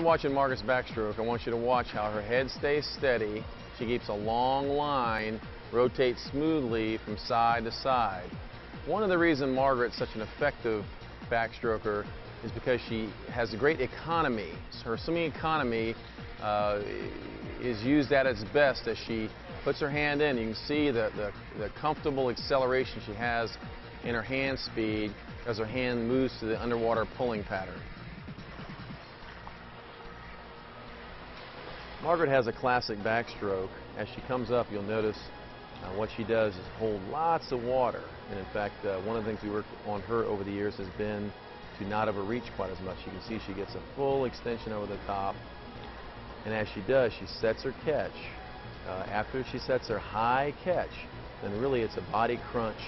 you're watching Margaret's backstroke, I want you to watch how her head stays steady. She keeps a long line, rotates smoothly from side to side. One of the reasons Margaret's such an effective backstroker is because she has a great economy. Her swimming economy is used at its best as she puts her hand in. You can see the comfortable acceleration she has in her hand speed as her hand moves to the underwater pulling pattern. Margaret has a classic backstroke. As she comes up, you'll notice what she does is hold lots of water. And in fact, one of the things we worked on her over the years has been to not overreach quite as much. You can see she gets a full extension over the top. And as she does, she sets her catch. After she sets her high catch, then really it's a body crunch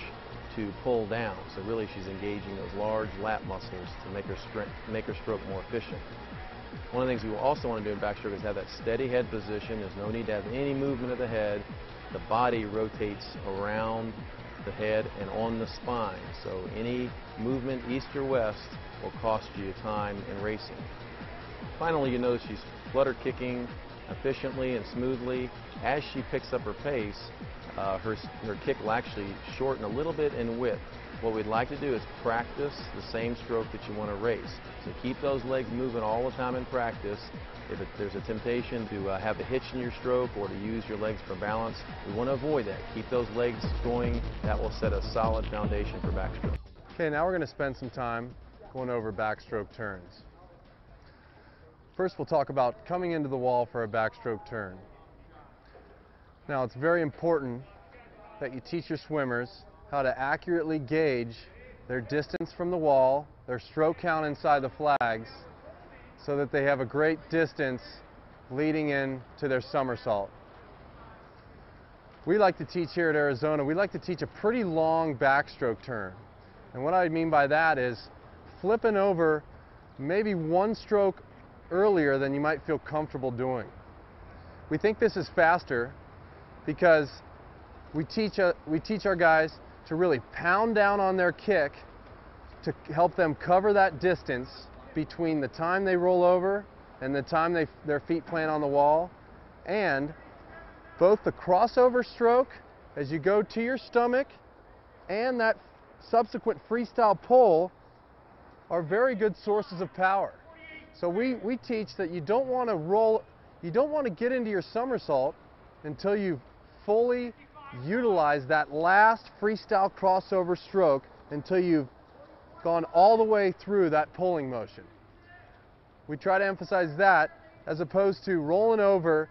to pull down. So really she's engaging those large lat muscles to make her stroke more efficient. One of the things we also want to do in backstroke is have that steady head position. There's no need to have any movement of the head. The body rotates around the head and on the spine. So any movement east or west will cost you time in racing. Finally, you notice she's flutter kicking efficiently and smoothly. As she picks up her pace, her kick will actually shorten a little bit in width. What we'd like to do is practice the same stroke that you want to race. So keep those legs moving all the time in practice. If there's a temptation to have a hitch in your stroke or to use your legs for balance, we want to avoid that. Keep those legs going. That will set a solid foundation for backstroke. Okay, now we're going to spend some time going over backstroke turns. First, we'll talk about coming into the wall for a backstroke turn. Now, it's very important that you teach your swimmers how to accurately gauge their distance from the wall, their stroke count inside the flags, so that they have a great distance leading in to their somersault. We like to teach here at Arizona, we like to teach a pretty long backstroke turn. And what I mean by that is flipping over maybe one stroke earlier than you might feel comfortable doing. We think this is faster because we teach our guys to really pound down on their kick to help them cover that distance between the time they roll over and the time their feet plant on the wall. And both the crossover stroke as you go to your stomach and that subsequent freestyle pull are very good sources of power. So we teach that you don't want to get into your somersault until you've fully utilize that last freestyle crossover stroke until you've gone all the way through that pulling motion. We try to emphasize that as opposed to rolling over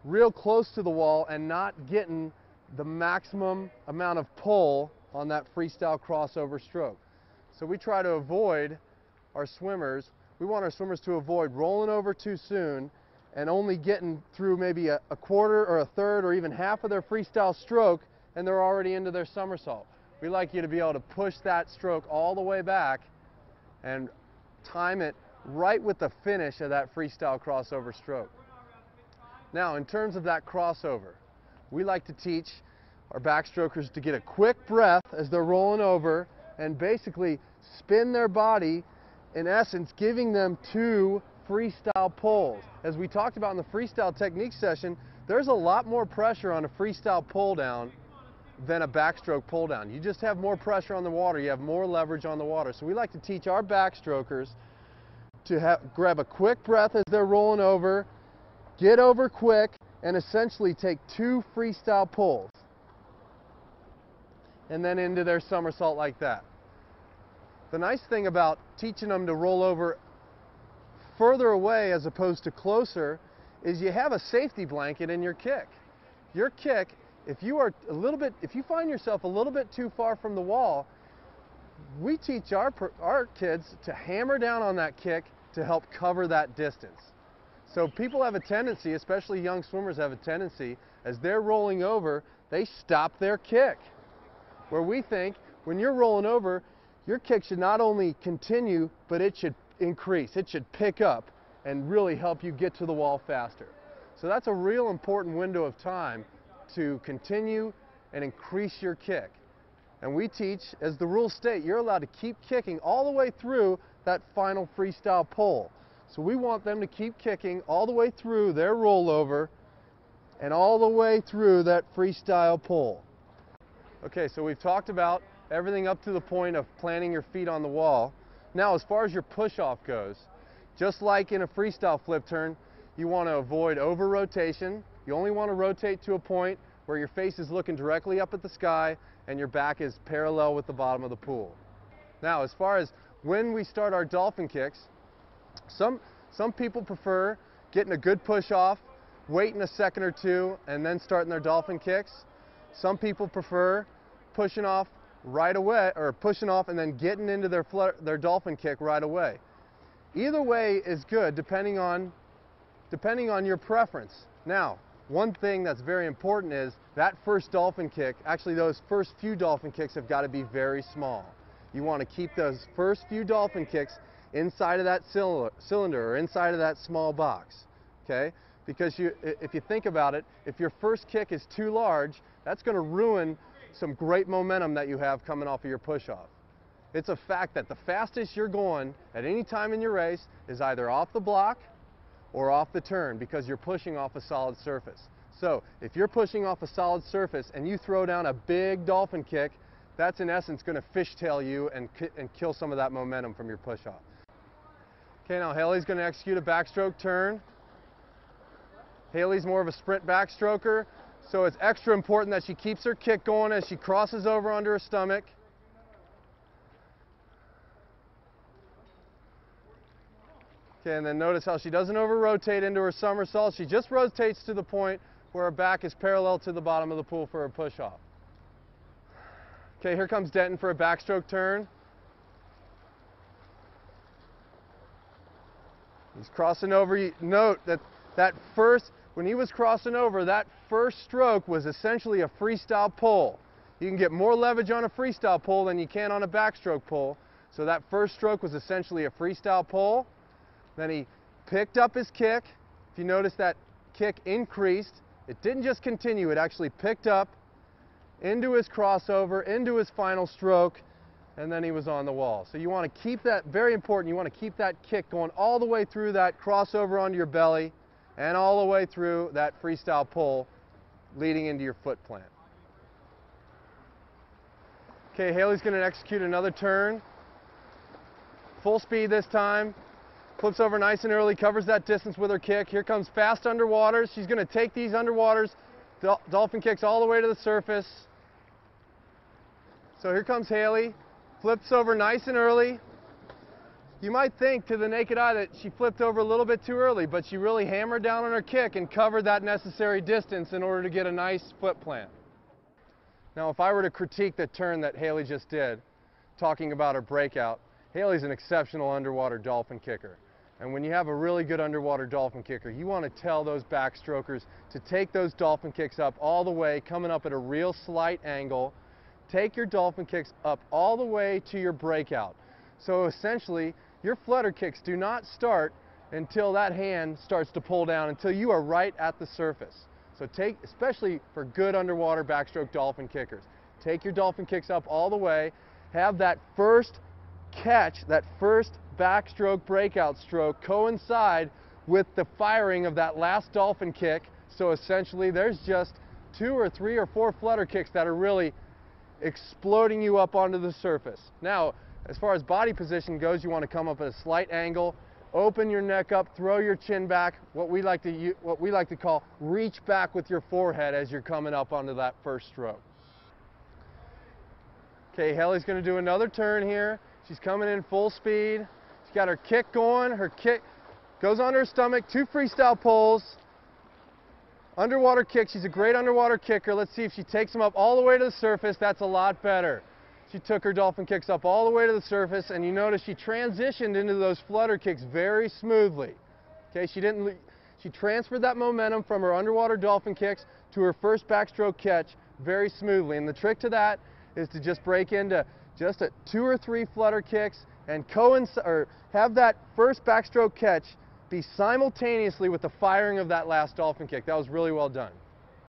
real close to the wall and not getting the maximum amount of pull on that freestyle crossover stroke. So we try to avoid our swimmers, we want our swimmers to avoid rolling over too soon and only getting through maybe a quarter or a third or even half of their freestyle stroke and they're already into their somersault. We like you to be able to push that stroke all the way back and time it right with the finish of that freestyle crossover stroke. Now, in terms of that crossover, we like to teach our backstrokers to get a quick breath as they're rolling over and basically spin their body, in essence giving them two freestyle pulls. As we talked about in the freestyle technique session, there's a lot more pressure on a freestyle pull down than a backstroke pull down. You just have more pressure on the water, you have more leverage on the water. So we like to teach our backstrokers to grab a quick breath as they're rolling over, get over quick, and essentially take two freestyle pulls and then into their somersault like that. The nice thing about teaching them to roll over further away as opposed to closer is you have a safety blanket in your kick. Your kick, if you find yourself a little bit too far from the wall, we teach our kids to hammer down on that kick to help cover that distance. So people have a tendency, especially young swimmers have a tendency, as they're rolling over, they stop their kick. Where we think when you're rolling over, your kick should not only continue, but it should increase. It should pick up and really help you get to the wall faster. So that's a real important window of time to continue and increase your kick. And we teach, as the rules state, you're allowed to keep kicking all the way through that final freestyle pull. So we want them to keep kicking all the way through their rollover and all the way through that freestyle pull. Okay, so we've talked about everything up to the point of planting your feet on the wall. Now, as far as your push-off goes, just like in a freestyle flip turn, you want to avoid over-rotation. You only want to rotate to a point where your face is looking directly up at the sky and your back is parallel with the bottom of the pool. Now, as far as when we start our dolphin kicks, some people prefer getting a good push-off, waiting a second or two, and then starting their dolphin kicks. Some people prefer pushing off right away, or pushing off and then getting into their dolphin kick right away. Either way is good depending on your preference. Now, one thing that's very important is that first dolphin kick, actually those first few dolphin kicks have got to be very small. You want to keep those first few dolphin kicks inside of that cylinder or inside of that small box, okay? Because if you think about it, if your first kick is too large, that's going to ruin some great momentum that you have coming off of your push-off. It's a fact that the fastest you're going at any time in your race is either off the block or off the turn because you're pushing off a solid surface. So if you're pushing off a solid surface and you throw down a big dolphin kick, that's in essence going to fishtail you and kill some of that momentum from your push-off. Okay, now Haley's going to execute a backstroke turn. Haley's more of a sprint backstroker, so it's extra important that she keeps her kick going as she crosses over under her stomach. Okay, and then notice how she doesn't over-rotate into her somersault. She just rotates to the point where her back is parallel to the bottom of the pool for her push-off. Okay, here comes Denton for a backstroke turn. He's crossing over. Note that when he was crossing over, that first stroke was essentially a freestyle pull. You can get more leverage on a freestyle pull than you can on a backstroke pull. So that first stroke was essentially a freestyle pull. Then he picked up his kick. If you notice, that kick increased. It didn't just continue, it actually picked up into his crossover, into his final stroke, and then he was on the wall. So you want to keep that, very important, you want to keep that kick going all the way through that crossover onto your belly and all the way through that freestyle pull leading into your foot plant. Okay, Haley's going to execute another turn. Full speed this time. Flips over nice and early, covers that distance with her kick. Here comes fast underwaters. She's going to take these underwaters, dolphin kicks all the way to the surface. So here comes Haley. Flips over nice and early. You might think to the naked eye that she flipped over a little bit too early, but she really hammered down on her kick and covered that necessary distance in order to get a nice foot plant. Now, if I were to critique the turn that Haley just did, talking about her breakout, Haley's an exceptional underwater dolphin kicker. And when you have a really good underwater dolphin kicker, you want to tell those backstrokers to take those dolphin kicks up all the way, coming up at a real slight angle. Take your dolphin kicks up all the way to your breakout. So essentially, your flutter kicks do not start until that hand starts to pull down, until you are right at the surface. So take, especially for good underwater backstroke dolphin kickers, take your dolphin kicks up all the way, have that first catch, that first backstroke breakout stroke coincide with the firing of that last dolphin kick. So essentially there's just 2 or 3 or 4 flutter kicks that are really exploding you up onto the surface. Now, as far as body position goes, you want to come up at a slight angle, open your neck up, throw your chin back, what we like to call reach back with your forehead as you're coming up onto that first stroke. Okay, Haley's going to do another turn here. She's coming in full speed. She's got her kick going. Her kick goes on her stomach, 2 freestyle pulls. Underwater kick. She's a great underwater kicker. Let's see if she takes them up all the way to the surface. That's a lot better. She took her dolphin kicks up all the way to the surface, and you notice she transitioned into those flutter kicks very smoothly. Okay, she transferred that momentum from her underwater dolphin kicks to her first backstroke catch very smoothly. And the trick to that is to just break into just 2 or 3 flutter kicks and have that first backstroke catch be simultaneously with the firing of that last dolphin kick. That was really well done.